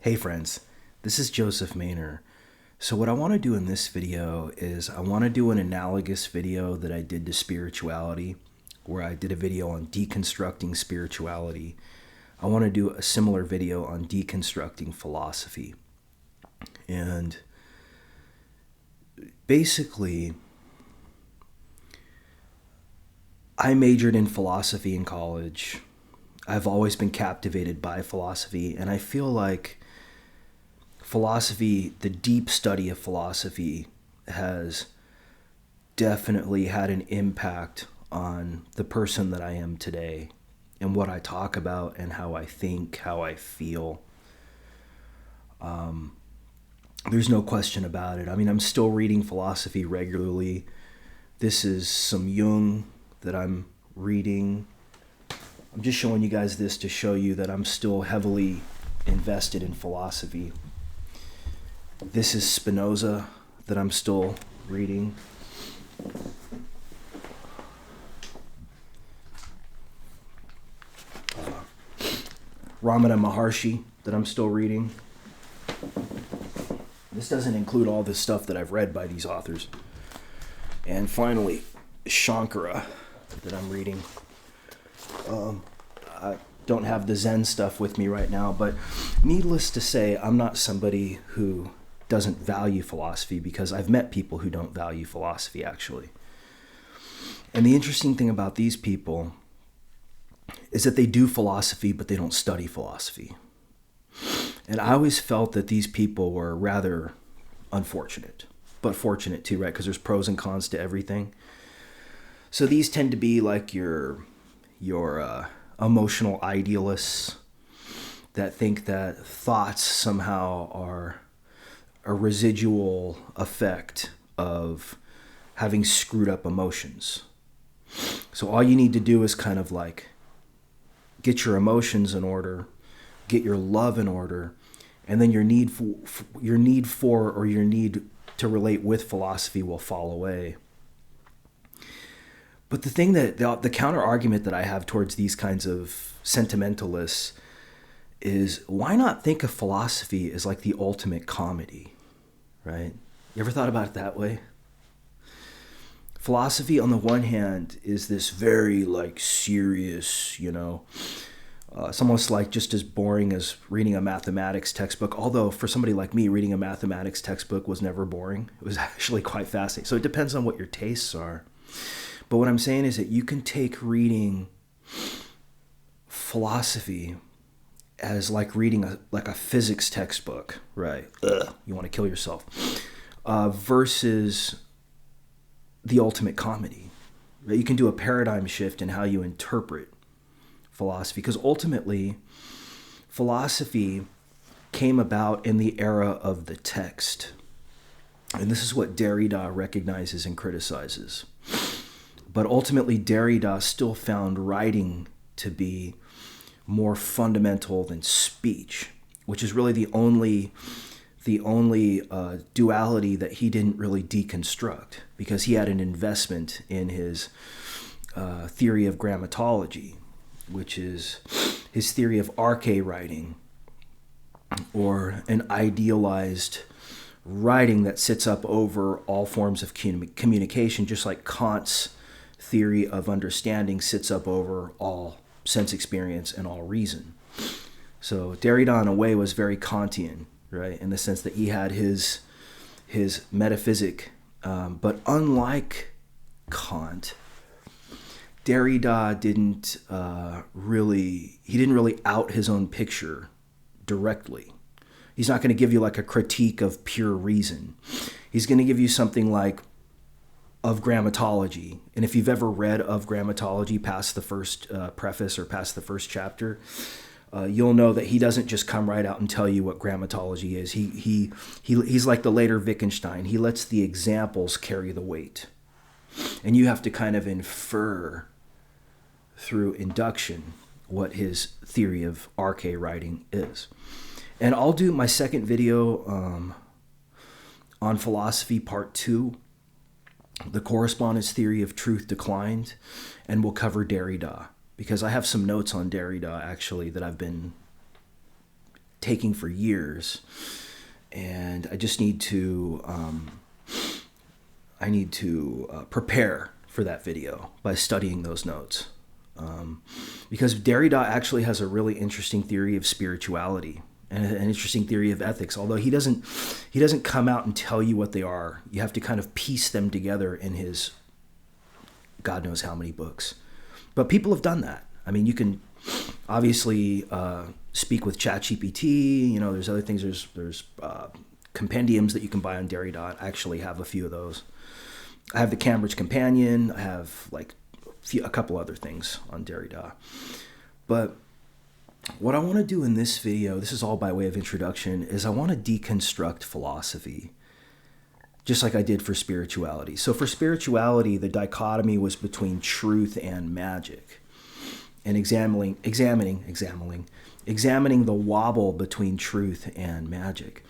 Hey friends, this is Joseph Maynor. So what I want to do in this video is I want to do an analogous video that I did to spirituality, where I did a video on deconstructing spirituality. I want to do a similar video on deconstructing philosophy. And basically, I majored in philosophy in college. I've always been captivated by philosophy, and I feel like philosophy, the deep study of philosophy, has definitely had an impact on the person that I am today and what I talk about and how I think, how I feel. There's no question about it. I mean, I'm still reading philosophy regularly. This is some Jung that I'm reading. I'm just showing you guys this to show you that I'm still heavily invested in philosophy. This is Spinoza that I'm still reading. Ramana Maharshi that I'm still reading. This doesn't include all the stuff that I've read by these authors. And finally, Shankara that I'm reading. I don't have the Zen stuff with me right now, but needless to say, I'm not somebody who doesn't value philosophy, because I've met people who don't value philosophy, actually. And the interesting thing about these people is that they do philosophy, but they don't study philosophy. And I always felt that these people were rather unfortunate, but fortunate too, right? Because there's pros and cons to everything. So these tend to be like your emotional idealists that think that thoughts somehow are a residual effect of having screwed up emotions. So all you need to do is kind of like get your emotions in order, get your love in order, and then your need to relate with philosophy will fall away. But the thing that the counter argument that I have towards these kinds of sentimentalists is, why not think of philosophy as like the ultimate comedy, right? You ever thought about it that way? Philosophy, on the one hand, is this very like serious, it's almost like just as boring as reading a mathematics textbook. Although for somebody like me, reading a mathematics textbook was never boring. It was actually quite fascinating. So it depends on what your tastes are. But what I'm saying is that you can take reading philosophy as like reading a physics textbook, right? You want to kill yourself. Versus the ultimate comedy. Right? You can do a paradigm shift in how you interpret philosophy, because ultimately philosophy came about in the era of the text. And this is what Derrida recognizes and criticizes. But ultimately, Derrida still found writing to be more fundamental than speech, which is really the only duality that he didn't really deconstruct, because he had an investment in his theory of grammatology, which is his theory of arche writing, or an idealized writing that sits up over all forms of communication, just like Kant's theory of understanding sits up over all sense experience and all reason. So Derrida, in a way, was very Kantian, right? In the sense that he had his metaphysic, but unlike Kant, Derrida didn't really out his own picture directly. He's not going to give you like a critique of pure reason. He's going to give you something like of grammatology. And if you've ever read Of Grammatology past the first preface or past the first chapter, you'll know that he doesn't just come right out and tell you what grammatology is. He's like the later Wittgenstein. He lets the examples carry the weight. And you have to kind of infer through induction what his theory of arche writing is. And I'll do my second video on philosophy, part 2, the correspondence theory of truth declined, and we'll cover Derrida, because I have some notes on Derrida actually that I've been taking for years, and I just need to prepare for that video by studying those notes, because Derrida actually has a really interesting theory of spirituality and an interesting theory of ethics. Although he doesn't come out and tell you what they are. You have to kind of piece them together in his God knows how many books. But people have done that. I mean, you can obviously speak with ChatGPT. You know, there's other things. There's compendiums that you can buy on Derrida. I actually have a few of those. I have the Cambridge Companion. I have like a couple other things on Derrida. But what I want to do in this video, this is all by way of introduction, is I want to deconstruct philosophy, just like I did for spirituality. So for spirituality, the dichotomy was between truth and magic, and examining the wobble between truth and magic.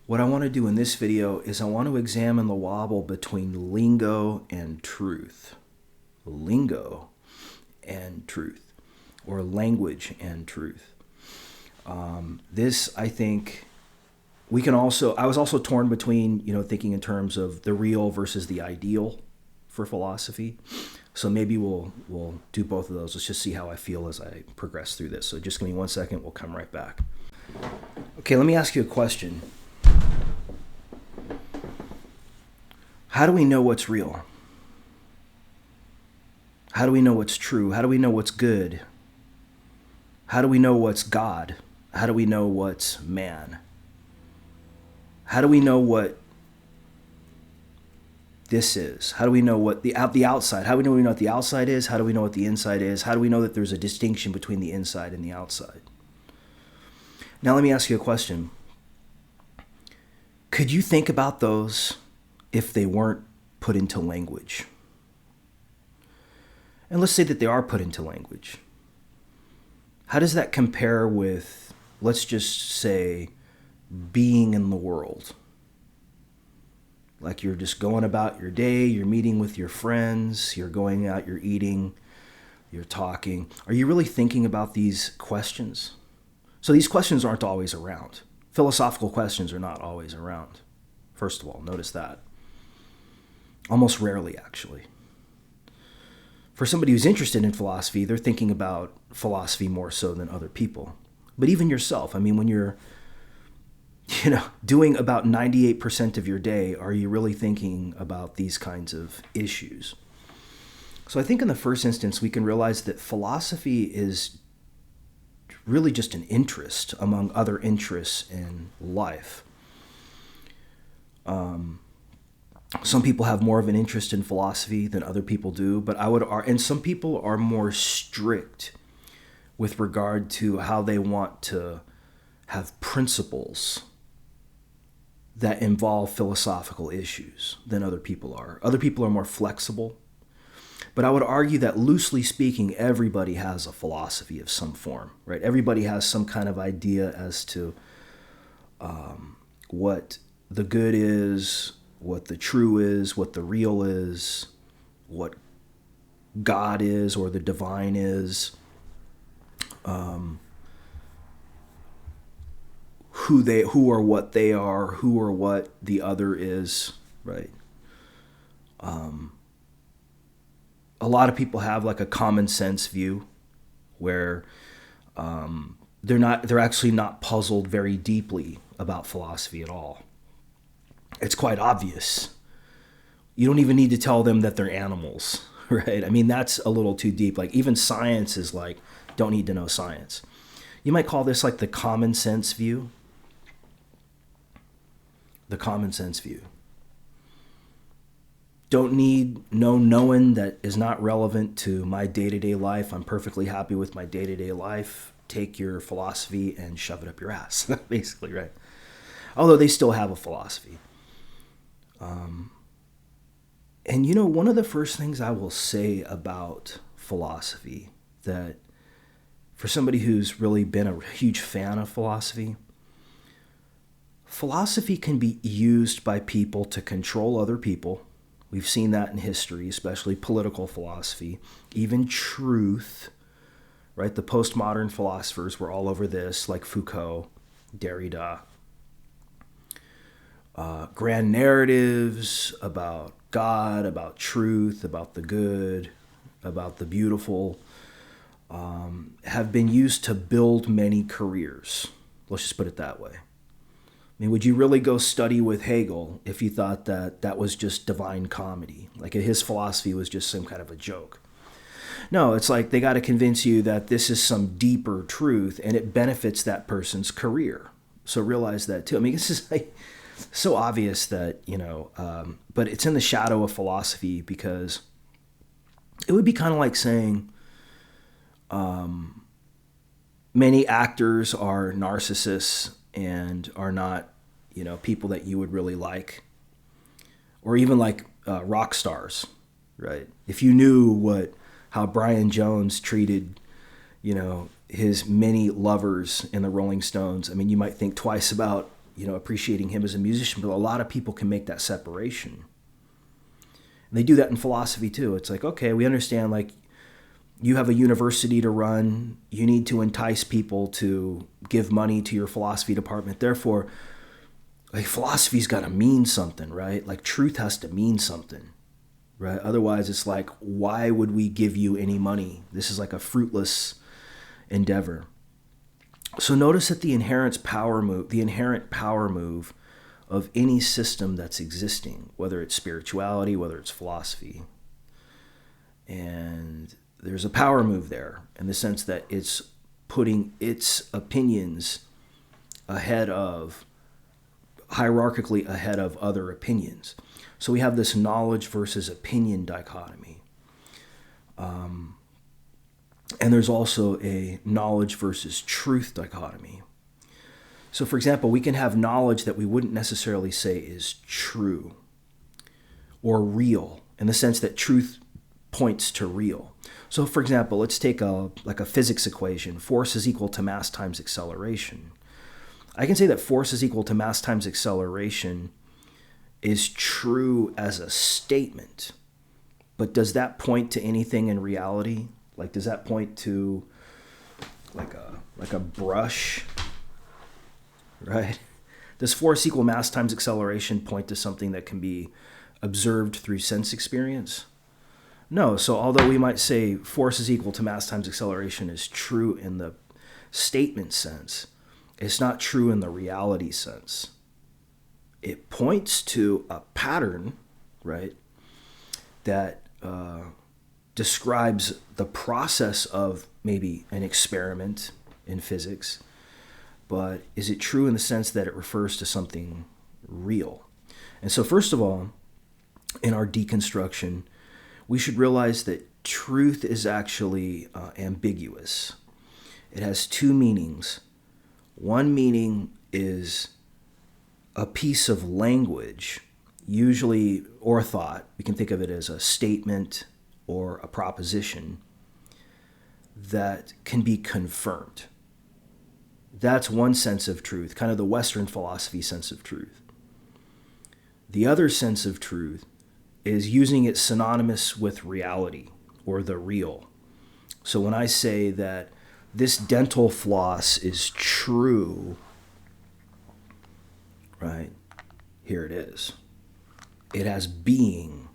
What I want to do in this video is I want to examine the wobble between lingo and truth. Lingo and truth, or language and truth. This, I think, I was also torn between, thinking in terms of the real versus the ideal for philosophy. So maybe we'll do both of those. Let's just see how I feel as I progress through this. So just give me 1 second. We'll come right back. Okay, let me ask you a question. How do we know what's real? How do we know what's true? How do we know what's good? How do we know what's God? How do we know what's man? How do we know what this is? How do we know what the outside? How do we know what the outside is? How do we know what the inside is? How do we know that there's a distinction between the inside and the outside? Now let me ask you a question. Could you think about those if they weren't put into language? And let's say that they are put into language. How does that compare with, let's just say, being in the world? Like you're just going about your day, you're meeting with your friends, you're going out, you're eating, you're talking. Are you really thinking about these questions? So these questions aren't always around. Philosophical questions are not always around. First of all, notice that. Almost rarely, actually. For somebody who's interested in philosophy, they're thinking about philosophy more so than other people. But even yourself, I mean, when you're, doing about 98% of your day, are you really thinking about these kinds of issues? So I think in the first instance, we can realize that philosophy is really just an interest among other interests in life. Some people have more of an interest in philosophy than other people do, and some people are more strict with regard to how they want to have principles that involve philosophical issues than other people are. Other people are more flexible, but I would argue that loosely speaking, everybody has a philosophy of some form, right? Everybody has some kind of idea as to what the good is, what the true is, what the real is, what God is or the divine is, who or what they are, who or what the other is, right? A lot of people have like a common sense view where they're actually not puzzled very deeply about philosophy at all. It's quite obvious. You don't even need to tell them that they're animals, right? I mean, that's a little too deep. Like even science is like, don't need to know science. You might call this like the common sense view. The common sense view. Don't need no knowing that is not relevant to my day-to-day life. I'm perfectly happy with my day-to-day life. Take your philosophy and shove it up your ass, basically, right? Although they still have a philosophy. And one of the first things I will say about philosophy, that for somebody who's really been a huge fan of philosophy can be used by people to control other people. We've seen that in history, especially political philosophy, even truth, right? The postmodern philosophers were all over this, like Foucault. Derrida. Grand narratives about God, about truth, about the good, about the beautiful, have been used to build many careers. Let's just put it that way. I mean, would you really go study with Hegel if you thought that that was just divine comedy? Like his philosophy was just some kind of a joke? No, it's like they got to convince you that this is some deeper truth and it benefits that person's career. So realize that too. I mean, this is like so obvious that, but it's in the shadow of philosophy, because it would be kind of like saying many actors are narcissists and are not, people that you would really like, or even like rock stars, right? If you knew how Brian Jones treated, his many lovers in the Rolling Stones, I mean, you might think twice about, appreciating him as a musician, but a lot of people can make that separation. And they do that in philosophy too. It's like, okay, we understand, like, you have a university to run, you need to entice people to give money to your philosophy department. Therefore, like, philosophy's got to mean something, right? Like, truth has to mean something, right? Otherwise, it's like, why would we give you any money? This is like a fruitless endeavor. So notice that the inherent power move of any system that's existing, whether it's spirituality, whether it's philosophy, and there's a power move there in the sense that it's putting its opinions hierarchically ahead of other opinions. So we have this knowledge versus opinion dichotomy. And there's also a knowledge versus truth dichotomy. So, for example, we can have knowledge that we wouldn't necessarily say is true or real, in the sense that truth points to real. So, for example, let's take a physics equation. Force is equal to mass times acceleration. I can say that force is equal to mass times acceleration is true as a statement, but does that point to anything in reality? Like, does that point to like a brush, right? Does force equal mass times acceleration point to something that can be observed through sense experience? No. So although we might say force is equal to mass times acceleration is true in the statement sense, it's not true in the reality sense. It points to a pattern, right, that describes the process of maybe an experiment in physics, but is it true in the sense that it refers to something real? And so, first of all, in our deconstruction, we should realize that truth is actually ambiguous. It has two meanings. One meaning is a piece of language, usually, or thought. We can think of it as a statement or a proposition that can be confirmed. That's one sense of truth, kind of the Western philosophy sense of truth. The other sense of truth is using it synonymous with reality or the real. So when I say that this dental floss is true, right, here it is. It has being.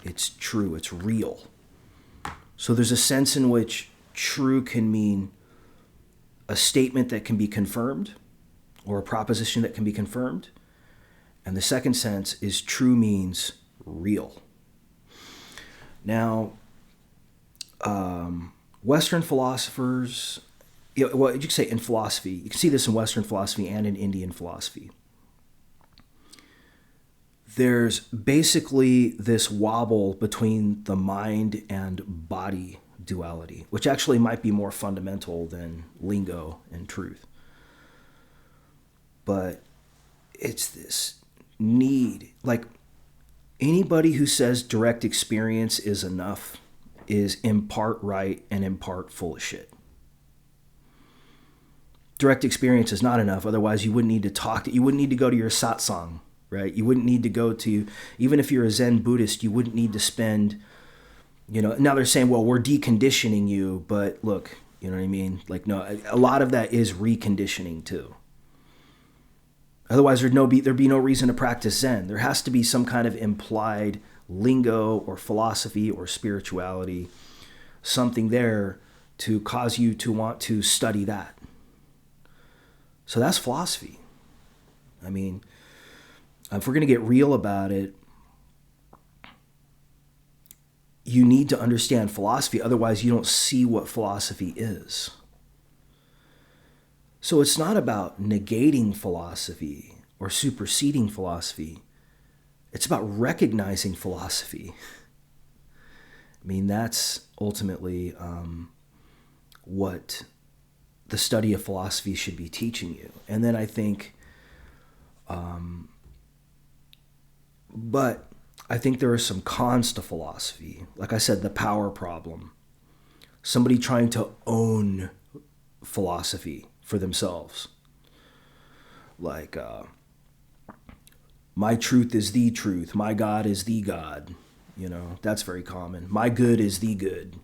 It's true. It's real. So there's a sense in which true can mean a statement that can be confirmed or a proposition that can be confirmed. And the second sense is true means real. Now, Western philosophers, well, you could say in philosophy, you can see this in Western philosophy and in Indian philosophy. There's basically this wobble between the mind and body duality, which actually might be more fundamental than lingo and truth. But it's this need, like anybody who says direct experience is enough is in part right and in part full of shit. Direct experience is not enough. Otherwise, you wouldn't need to you wouldn't need to go to your satsang, right? You wouldn't need to go to, even if you're a Zen Buddhist, you wouldn't need to spend, now they're saying, well, we're deconditioning you, but look, you know what I mean? Like, no, a lot of that is reconditioning too. Otherwise, there'd be no reason to practice Zen. There has to be some kind of implied lingo or philosophy or spirituality, something there to cause you to want to study that. So that's philosophy. I mean, if we're going to get real about it, you need to understand philosophy. Otherwise, you don't see what philosophy is. So it's not about negating philosophy or superseding philosophy. It's about recognizing philosophy. I mean, that's ultimately what the study of philosophy should be teaching you. And then I think, but I think there are some cons to philosophy. Like I said, the power problem. Somebody trying to own philosophy for themselves. Like, my truth is the truth. My God is the God. That's very common. My good is the good.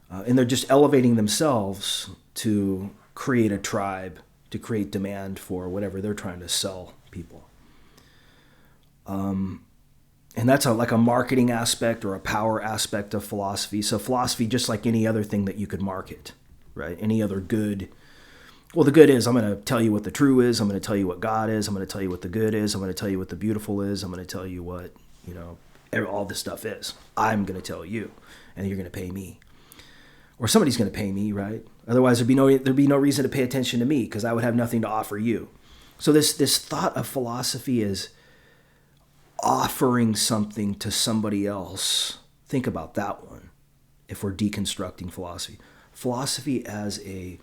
And they're just elevating themselves to create a tribe, to create demand for whatever they're trying to sell people. And that's like a marketing aspect or a power aspect of philosophy. So philosophy, just like any other thing that you could market, right? Any other good. Well, the good is I'm going to tell you what the true is. I'm going to tell you what God is. I'm going to tell you what the good is. I'm going to tell you what the beautiful is. I'm going to tell you what, all this stuff is. I'm going to tell you, and you're going to pay me. Or somebody's going to pay me, right? Otherwise, there'd be no reason to pay attention to me because I would have nothing to offer you. So this thought of philosophy is offering something to somebody else. Think about that one if we're deconstructing philosophy. Philosophy as an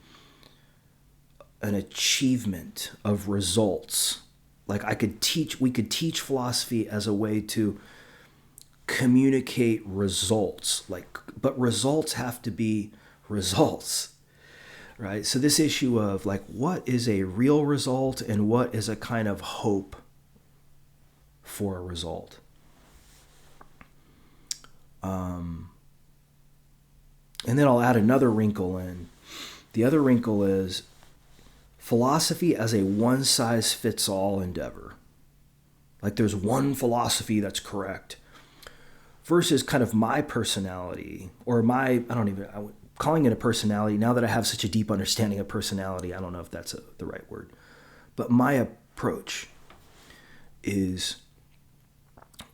achievement of results. Like we could teach philosophy as a way to communicate results. But results have to be results, right? So this issue of what is a real result and what is a kind of hope for a result. And then I'll add another wrinkle in. The other wrinkle is philosophy as a one-size-fits-all endeavor. Like there's one philosophy that's correct versus kind of my personality or calling it a personality. Now that I have such a deep understanding of personality, I don't know if that's the right word. But my approach is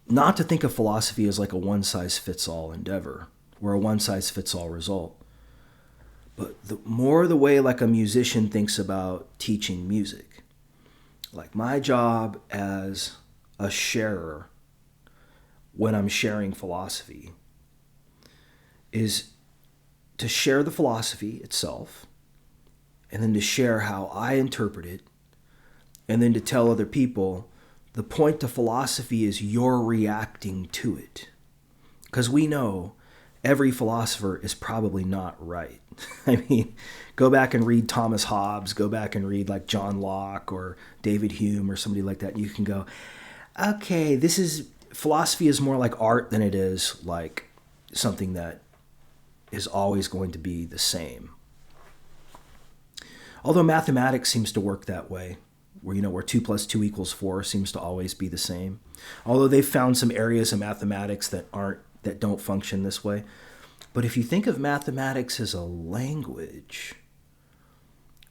not to think of philosophy as like a one-size-fits-all endeavor or a one-size-fits-all result. But more the way like a musician thinks about teaching music. Like my job as a sharer when I'm sharing philosophy is to share the philosophy itself and then to share how I interpret it and then to tell other people the point of philosophy is you're reacting to it. Because we know every philosopher is probably not right. I mean, go back and read Thomas Hobbes, go back and read like John Locke or David Hume or somebody like that. And you can go, okay, philosophy is more like art than it is like something that is always going to be the same. Although mathematics seems to work that way, where 2 + 2 = 4 seems to always be the same. Although they've found some areas of mathematics that don't function this way. But if you think of mathematics as a language,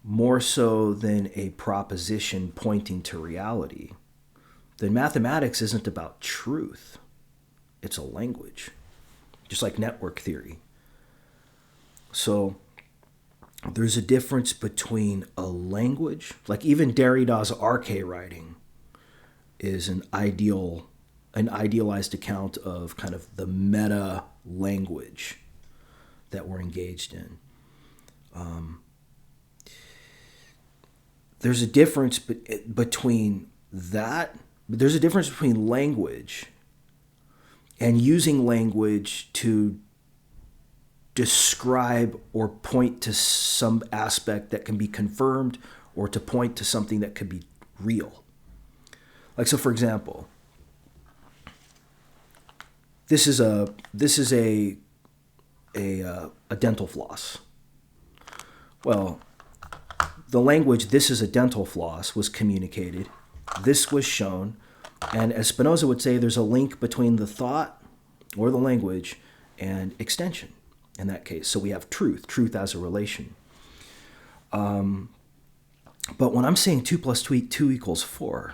more so than a proposition pointing to reality, then mathematics isn't about truth. It's a language, just like network theory. So there's a difference between a language, like even Derrida's arche writing is an idealized account of kind of the meta language that we're engaged in. There's a difference between that. There's a difference between language and using language to describe or point to some aspect that can be confirmed or to point to something that could be real. Like, so for example, this is a dental floss. Well, the language, this is a dental floss, was communicated. This was shown. And as Spinoza would say, there's a link between the thought or the language and extension in that case. So we have truth as a relation. But when I'm saying 2 plus 2 equals 4,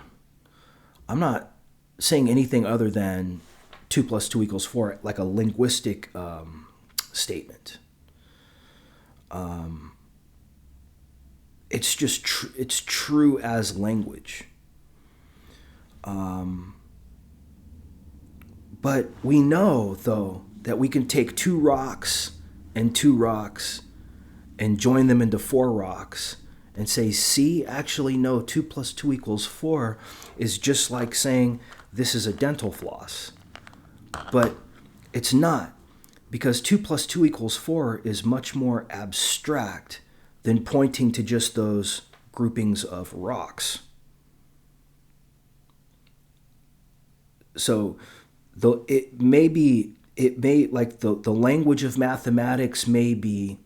I'm not saying anything other than 2 plus 2 equals 4, like a linguistic statement. It's just it's true as language. But we know, though, that we can take 2 rocks and 2 rocks and join them into 4 rocks and say, see, actually, no, 2 plus 2 equals 4 is just like saying this is a dental floss. But it's not, because 2 plus 2 equals 4 is much more abstract than pointing to just those groupings of rocks. So the language of mathematics may be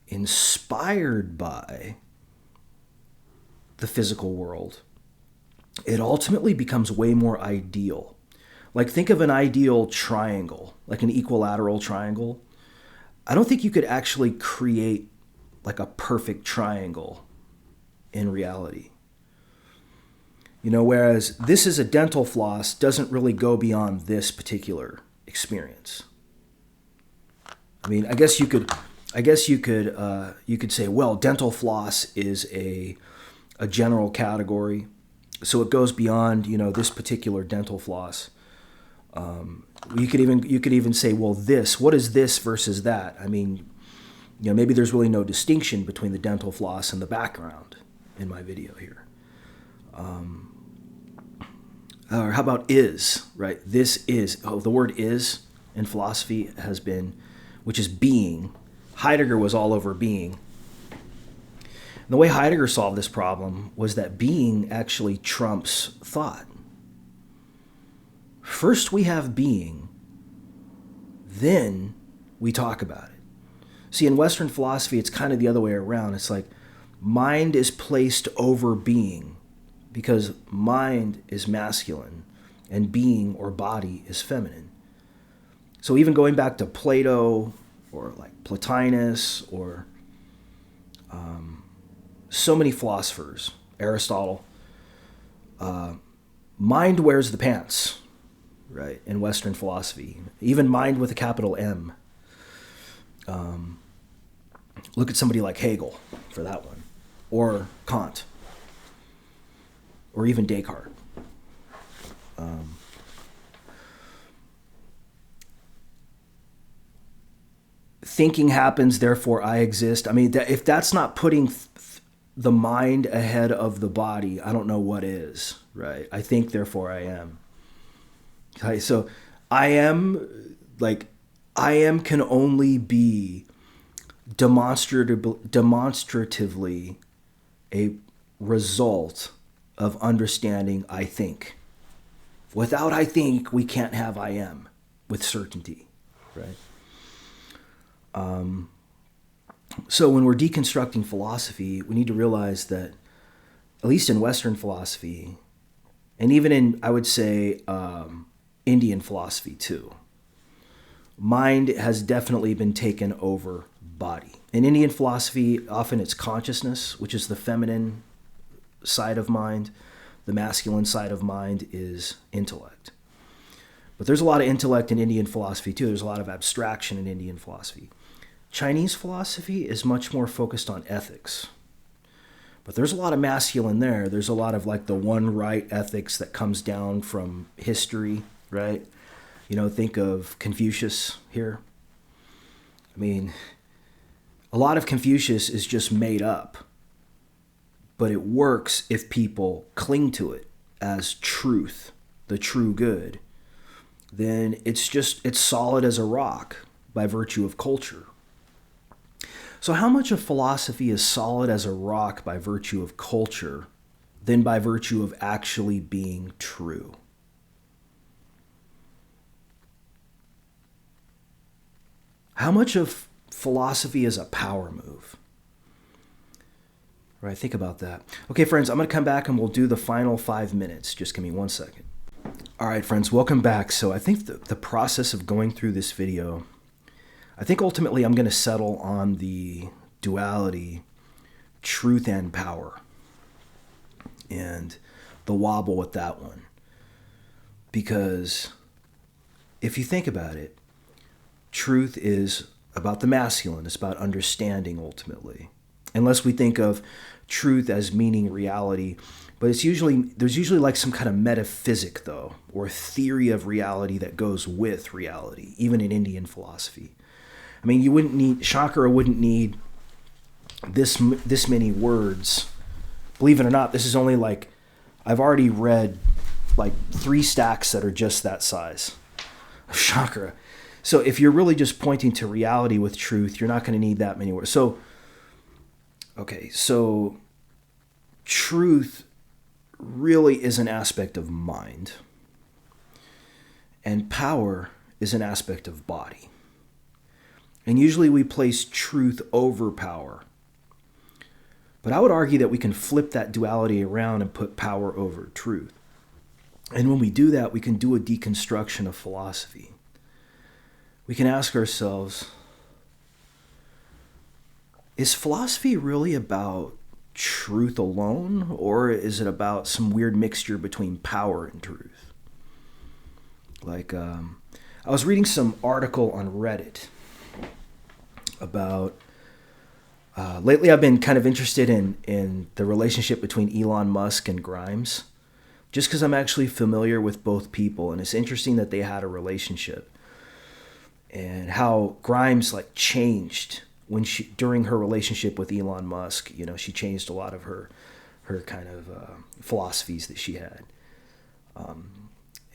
inspired by the physical world. It ultimately becomes way more ideal. Like, think of an ideal triangle, like an equilateral triangle. I don't think you could actually create like a perfect triangle in reality. Whereas this is a dental floss doesn't really go beyond this particular experience. I mean, I guess you could say, well, dental floss is a general category, so it goes beyond this particular dental floss. You could even say, well, what is this versus that? I mean, maybe there's really no distinction between the dental floss and the background in my video here. Or how about is, right? This is, the word is in philosophy which is being. Heidegger was all over being. And the way Heidegger solved this problem was that being actually trumps thought. First we have being, then we talk about it. See, in Western philosophy, it's kind of the other way around. It's like mind is placed over being because mind is masculine and being or body is feminine. So even going back to Plato or like Plotinus or so many philosophers, Aristotle, mind wears the pants, right, in Western philosophy. Even mind with a capital M. Look at somebody like Hegel for that one, or Kant, or even Descartes. Thinking happens, therefore I exist. I mean, if that's not putting the mind ahead of the body, I don't know what is, right? I think, therefore I am. Okay, so I am can only be demonstratively a result of understanding I think. Without I think, we can't have I am with certainty, right? So when we're deconstructing philosophy, we need to realize that, at least in Western philosophy, and even in, I would say, Indian philosophy too, mind has definitely been taken over body. In Indian philosophy, often it's consciousness, which is the feminine side of mind. The masculine side of mind is intellect. But there's a lot of intellect in Indian philosophy too. There's a lot of abstraction in Indian philosophy. Chinese philosophy is much more focused on ethics. But there's a lot of masculine there. There's a lot of like the one right ethics that comes down from history, right? Think of Confucius here. I mean, a lot of Confucius is just made up. But it works if people cling to it as truth, the true good. Then it's solid as a rock by virtue of culture. So how much of philosophy is solid as a rock by virtue of culture than by virtue of actually being true? How much of philosophy is a power move? Right, think about that. Okay, friends, I'm going to come back and we'll do the final 5 minutes. Just give me 1 second. All right, friends, welcome back. So I think the process of going through this video, I think ultimately I'm going to settle on the duality, truth and power, and the wobble with that one. Because if you think about it, truth is about the masculine. It's about understanding ultimately. Unless we think of truth as meaning reality. But there's usually like some kind of metaphysic though, or theory of reality that goes with reality, even in Indian philosophy. I mean, Shankara wouldn't need this many words. Believe it or not, this is only like, I've already read like 3 stacks that are just that size of Shankara. So if you're really just pointing to reality with truth, you're not going to need that many words. So truth really is an aspect of mind, and power is an aspect of body. And usually we place truth over power. But I would argue that we can flip that duality around and put power over truth. And when we do that, we can do a deconstruction of philosophy. We can ask ourselves, is philosophy really about truth alone, or is it about some weird mixture between power and truth? Like, I was reading some article on Reddit about, lately I've been kind of interested in the relationship between Elon Musk and Grimes, just because I'm actually familiar with both people, and it's interesting that they had a relationship, and how Grimes like changed during her relationship with Elon Musk. You know, she changed a lot of her kind of philosophies that she had.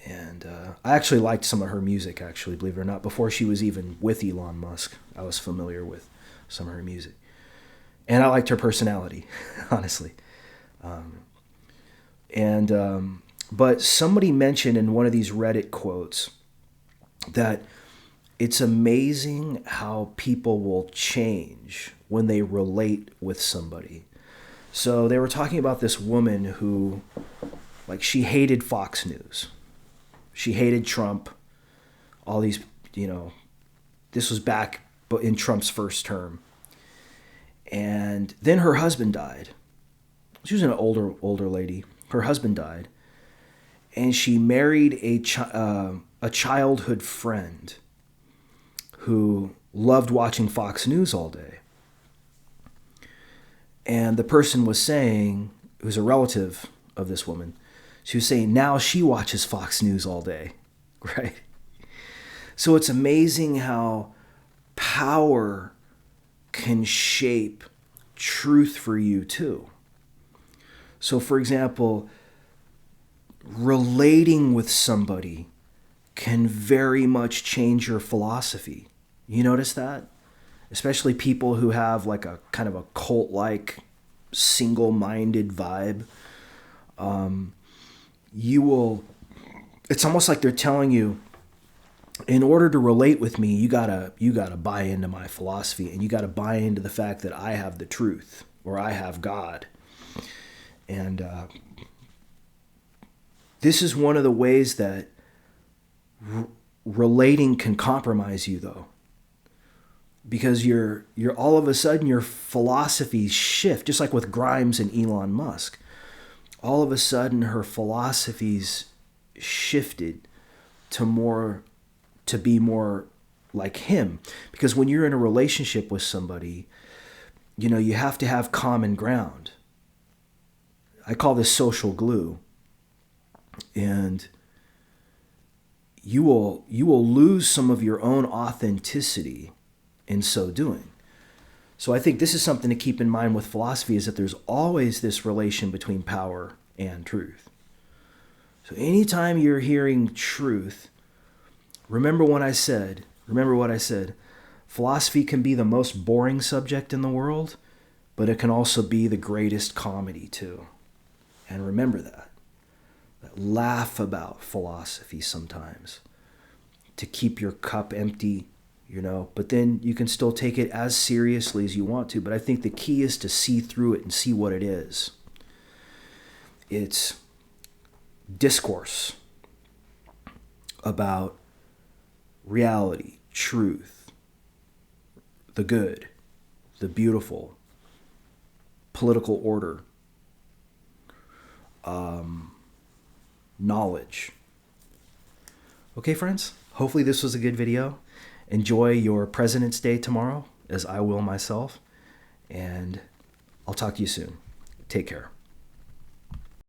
And I actually liked some of her music, actually, believe it or not. Before she was even with Elon Musk, I was familiar with some of her music. And I liked her personality, honestly. But somebody mentioned in one of these Reddit quotes that it's amazing how people will change when they relate with somebody. So they were talking about this woman who, like, she hated Fox News. She hated Trump. All these, this was back in Trump's first term. And then her husband died. She was an older lady. Her husband died. And she married a childhood friend who loved watching Fox News all day. And the person was saying, who's a relative of this woman, she was saying now she watches Fox News all day, right? So it's amazing how power can shape truth for you too. So for example, relating with somebody can very much change your philosophy. You notice that? Especially people who have like a kind of a cult-like, single-minded vibe. It's almost like they're telling you, in order to relate with me, you gotta buy into my philosophy, and you gotta buy into the fact that I have the truth, or I have God. And this is one of the ways that relating can compromise you, though, because you're all of a sudden your philosophies shift, just like with Grimes and Elon Musk. All of a sudden her philosophies shifted to be more like him, because when you're in a relationship with somebody, you have to have common ground. I call this social glue. And you will lose some of your own authenticity in so doing. So I think this is something to keep in mind with philosophy, is that there's always this relation between power and truth. So anytime you're hearing truth, remember what I said. Philosophy can be the most boring subject in the world, but it can also be the greatest comedy too. And remember that. Laugh about philosophy sometimes to keep your cup empty, but then you can still take it as seriously as you want to. But I think the key is to see through it and see what it is. It's discourse about reality, truth, the good, the beautiful, political order, knowledge. Okay, friends? Hopefully this was a good video. Enjoy your President's Day tomorrow, as I will myself. And I'll talk to you soon. Take care.